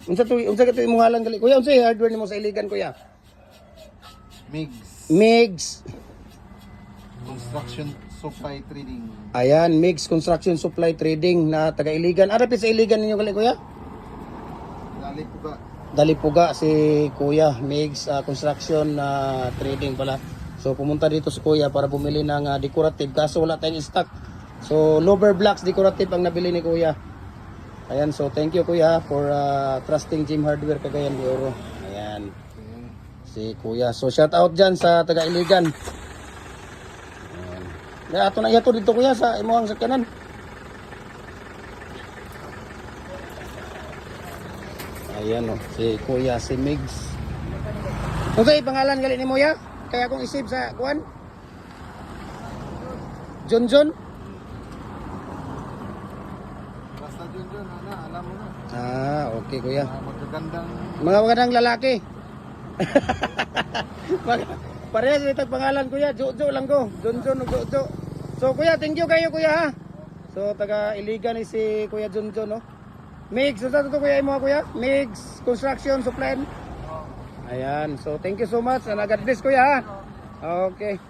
Unsa ka to imong halang gali? Kuya, unsa hardware nimo sa iligan kuya? Migs. Migs. Construction Supply Trading. Ayan, Migs Construction Supply Trading na taga Iligan. Ara sa Iligan ninyo gali kuya? Dali po ba? Dalipuga si Kuya Migs Construction Trading pala. So pumunta dito si Kuya para bumili ng decorative kaso wala tayong stock. So lower blocks decorative ang nabili ni Kuya. Ayan, so thank you Kuya for trusting Jim Hardware Cagayan de Oro. Ayan. Si Kuya. So shout out dyan sa taga Iligan. Ayan. Ato na yato dito Kuya sa imuhang sakyanan. Ayan o, si Kuya, si Migs. Okay, pangalan gali ni Moya? Kaya akong isip sa kuan? Junjun? Basta dun, alam mo na. Okay Kuya. Magagandang Mga lalaki. Parehas ito pangalan Kuya, Jojo lang ko. Junjun o Jojo. So Kuya, thank you kayo Kuya ha. So taga Iligan ni si Kuya Junjun no. Migs, sa to Kuya imo Kuya? Migs Construction Supply. Ayan, so thank you so much. God bless Kuya ha. Okay.